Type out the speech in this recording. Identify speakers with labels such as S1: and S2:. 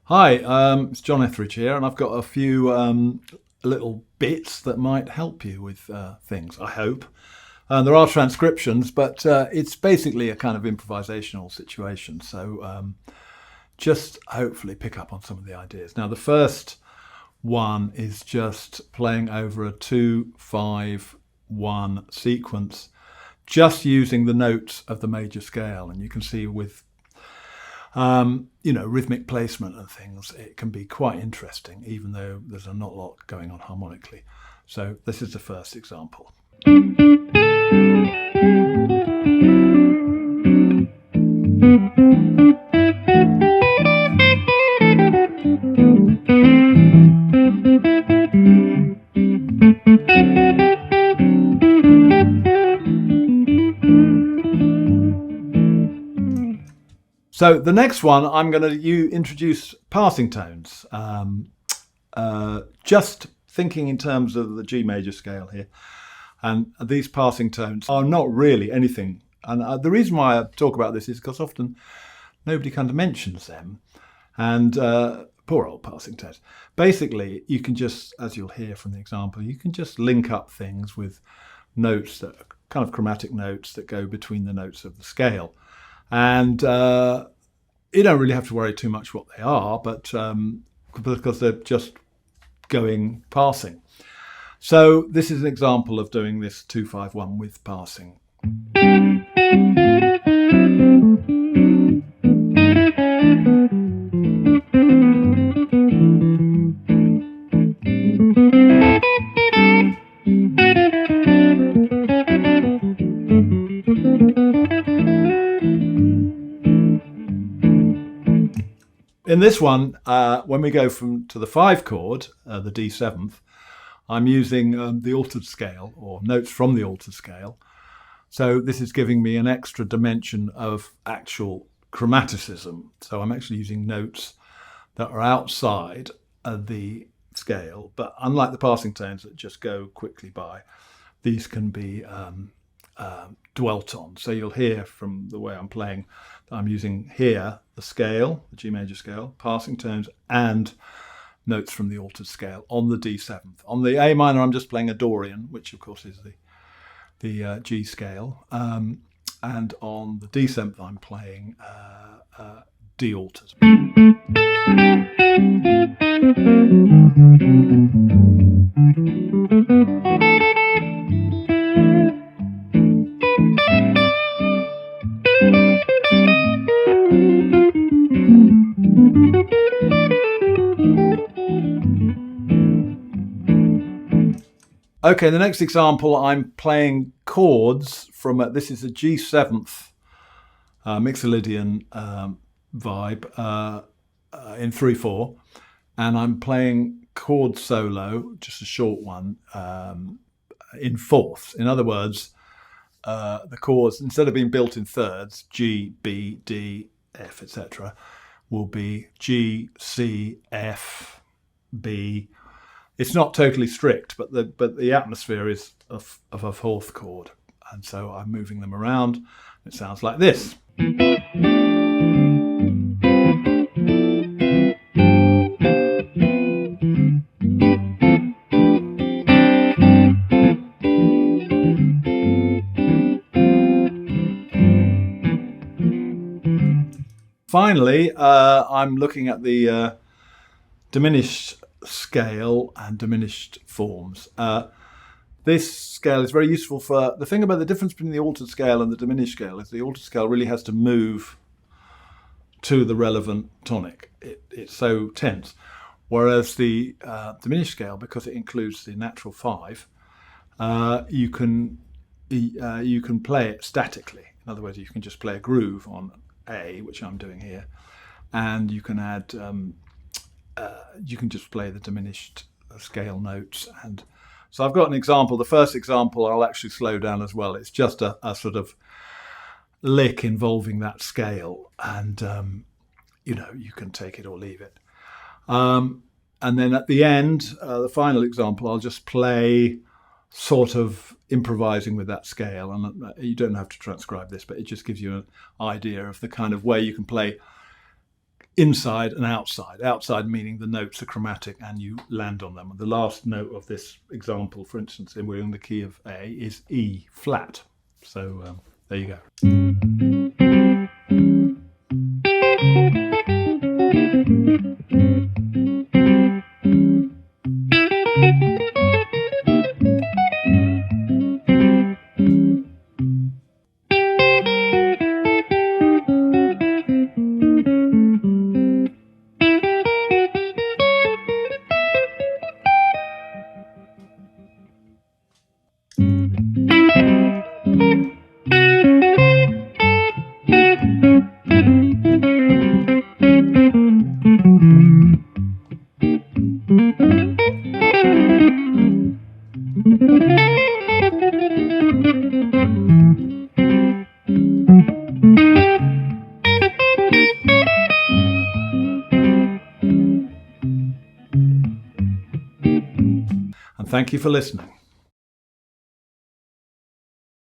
S1: Hi, it's John Etheridge here, and I've got a few little bits that might help you with things, I hope. There are transcriptions, but it's basically a kind of improvisational situation, so just hopefully pick up on some of the ideas. Now, the first one is just playing over a 2-5-1 sequence, just using the notes of the major scale, and you can see with rhythmic placement and things, it can be quite interesting, even though there's not a lot going on harmonically. So this is the first example. So the next one, I'm going to introduce passing tones. Just thinking in terms of the G major scale here. And these passing tones are not really anything. And the reason why I talk about this is because often nobody kind of mentions them. And poor old passing tones. Basically, you can just, as you'll hear from the example, you can just link up things with notes that are kind of chromatic notes that go between the notes of the scale. And you don't really have to worry too much what they are, but because they're just passing. So this is an example of doing this 2-5-1 with passing. In this one, when we go to the 5 chord, the D7th, I'm using the altered scale, or notes from the altered scale. So this is giving me an extra dimension of actual chromaticism. So I'm actually using notes that are outside of the scale, but unlike the passing tones that just go quickly by, these can be dwelt on. So you'll hear from the way I'm playing that I'm using here the scale, the G major scale, passing tones, and notes from the altered scale on the D7th. On the A minor, I'm just playing a Dorian, which of course is the G scale, and on the D7th, I'm playing D altered. Okay, the next example, I'm playing chords from, this is a G7th Mixolydian vibe in 3/4, and I'm playing chord solo, just a short one, in fourths. In other words, the chords, instead of being built in thirds, G, B, D, F, etc., will be G, C, F, B. It's not totally strict, but the atmosphere is of a fourth chord, and so I'm moving them around. It sounds like this. Finally, I'm looking at the diminished scale and diminished forms. This scale is very useful for, the thing about the difference between the altered scale and the diminished scale is the altered scale really has to move to the relevant tonic. It's so tense. Whereas the diminished scale, because it includes the natural 5, you can play it statically. In other words, you can just play a groove on A, which I'm doing here, and you can add you can just play the diminished scale notes. And so I've got an example. The first example I'll actually slow down as well. It's just a sort of lick involving that scale, and you can take it or leave it. And then at the end, the final example, I'll just play sort of improvising with that scale. And you don't have to transcribe this, but it just gives you an idea of the kind of way you can play inside and outside. Outside meaning the notes are chromatic and you land on them. And the last note of this example, for instance, we're in the key of A, is E flat. So there you go. And thank you for listening.